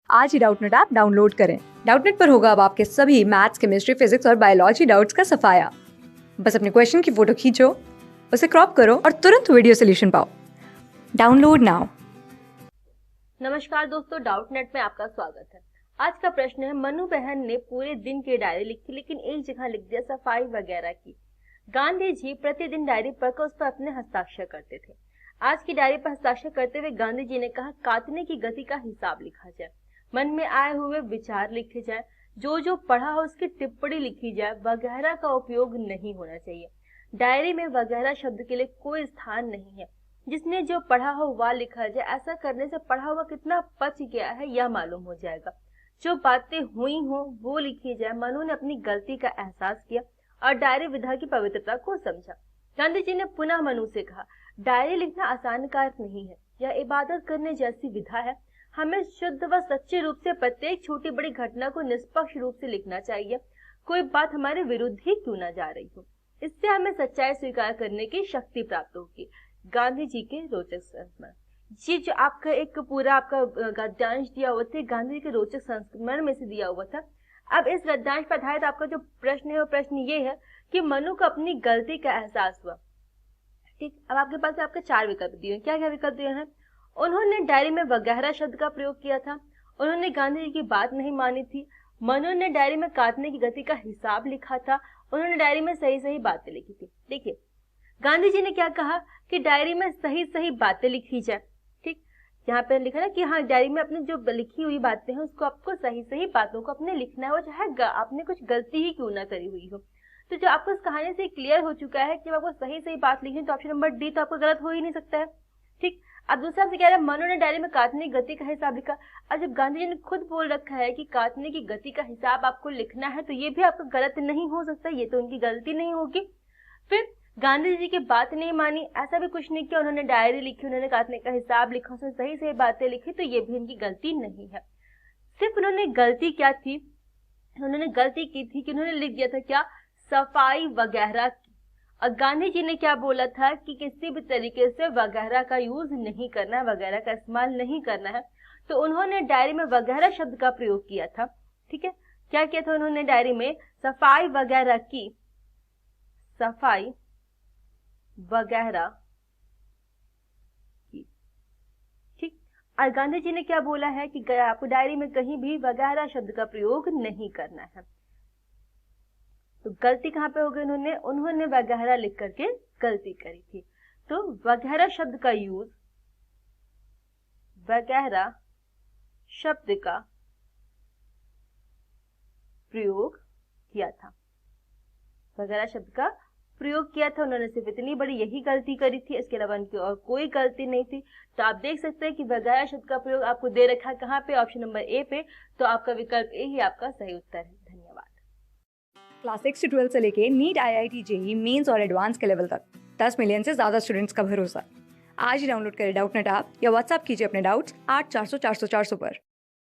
आज ही Doubtnut app download करें। Doubtnut पर होगा अब आपके सभी मैथ्स, केमिस्ट्री, फिजिक्स और बायोलॉजी डाउट्स का सफाया। बस अपने क्वेश्चन की फोटो खींचो, उसे क्रॉप करो और तुरंत वीडियो सोल्यूशन पाओ। Download now. नमस्कार दोस्तों, डाउटनेट में आपका स्वागत है। आज का प्रश्न है, मनु बहन ने पूरे दिन की डायरी लिखी लेकिन एक जगह लिख दिया सफाई वगैरह की। गांधी जी प्रतिदिन डायरी पढ़कर उस पर अपने हस्ताक्षर करते थे। आज की डायरी पर हस्ताक्षर करते हुए गांधी जी ने कहा, काटने की गति का हिसाब लिखा जाए, मन में आए हुए विचार लिखे जाए, जो पढ़ा हो उसकी टिप्पणी लिखी जाए, वगैरह का उपयोग नहीं होना चाहिए। डायरी में वगैरह शब्द के लिए कोई स्थान नहीं है। जिसने जो पढ़ा हो वह लिखा जाए। ऐसा करने से पढ़ा हुआ कितना पच गया है यह मालूम हो जाएगा। जो बातें हुई हो वो लिखी जाए। मनु ने अपनी गलती का एहसास किया और डायरी विधा की पवित्रता को समझा। गांधी जी ने पुनः मनु से कहा, डायरी लिखना आसान कार्य नहीं है, यह इबादत करने जैसी विधा है। हमें शुद्ध व सच्चे रूप से प्रत्येक छोटी बड़ी घटना को निष्पक्ष रूप से लिखना चाहिए, कोई बात हमारे विरुद्ध ही क्यों न जा रही हो। इससे हमें सच्चाई स्वीकार करने की शक्ति प्राप्त होगी। गांधी जी के रोचक संस्मरण। ये जो आपका एक पूरा आपका गद्यांश दिया हुआ था, गांधी जी के रोचक संस्मरण में से दिया हुआ था। अब इस गद्यांश पर आधारित आपका जो प्रश्न है वो प्रश्न ये है कि मनु को अपनी गलती का एहसास हुआ। ठीक, अब आपके पास आपके चार विकल्प दिए हैं। क्या क्या विकल्प दिए हैं? उन्होंने डायरी में वगैरह शब्द का प्रयोग किया था, उन्होंने गांधी जी की बात नहीं मानी थी, मनु ने डायरी में काटने की गति का हिसाब लिखा था, उन्होंने डायरी में सही सही बातें लिखी थी। देखिए, गांधी जी ने क्या कहा कि डायरी में सही सही बातें लिखी जाए। ठीक, यहाँ पे लिखा ना कि हाँ, डायरी में अपनी जो लिखी हुई बातें हैं उसको आपको सही सही बातों को अपने लिखना है, वो चाहे आपने कुछ गलती ही क्यों ना करी हुई हो। तो जो आपको इस कहानी से क्लियर हो चुका है कि आपको सही सही बात लिखनी, तो ऑप्शन नंबर डी तो आपको गलत हो ही नहीं सकता है। ठीक, अब दूसरा से कह रहा है, मनु ने डायरी में काटने की गति का हिसाब लिखा। अब जब गांधी जी ने खुद बोल रखा है कि काटने की गति का हिसाब आपको लिखना है, तो ये भी आपका गलत नहीं हो सकता, ये तो उनकी गलती नहीं होगी। फिर गांधी जी की बात नहीं मानी, ऐसा भी कुछ नहीं किया, उन्होंने डायरी लिखी, उन्होंने काटने का हिसाब लिखा, उसमें सही सही बातें लिखी, तो ये भी इनकी गलती नहीं है। सिर्फ उन्होंने गलती क्या थी, उन्होंने गलती की थी कि उन्होंने लिख दिया था क्या, सफाई वगैरह की। और गांधी जी ने क्या बोला था कि किसी भी तरीके से वगैरह का यूज नहीं करना है, वगैरह का इस्तेमाल नहीं करना है। तो उन्होंने डायरी में वगैरह शब्द का प्रयोग किया था। ठीक है, क्या किया था उन्होंने डायरी में, सफाई वगैरह की, सफाई वगैरह की। ठीक, और गांधी जी ने क्या बोला है कि आपको डायरी में कहीं भी वगैरह शब्द का प्रयोग नहीं करना है। तो गलती कहाँ पे हो गई, उन्होंने वगैरह लिख करके गलती करी थी। तो वगैरह शब्द का यूज, वगैरह शब्द का प्रयोग किया था, वगैरह शब्द का प्रयोग किया था। उन्होंने सिर्फ इतनी बड़ी यही गलती करी थी, इसके अलावा उनकी और कोई गलती नहीं थी। तो आप देख सकते हैं कि वगैरह शब्द का प्रयोग आपको दे रखा है कहाँ पे, ऑप्शन नंबर ए पे। तो आपका विकल्प ए ही आपका सही उत्तर है। धन्यवाद। क्लास 6 से 12 से लेके नीट, IIT, जेईई मेंस और एडवांस के लेवल तक 10 मिलियन से ज्यादा स्टूडेंट्स का भरोसा। आज ही डाउनलोड करें डाउटनेट ऐप या व्हाट्सएप कीजिए अपने डाउट्स 8400 400 400 पर।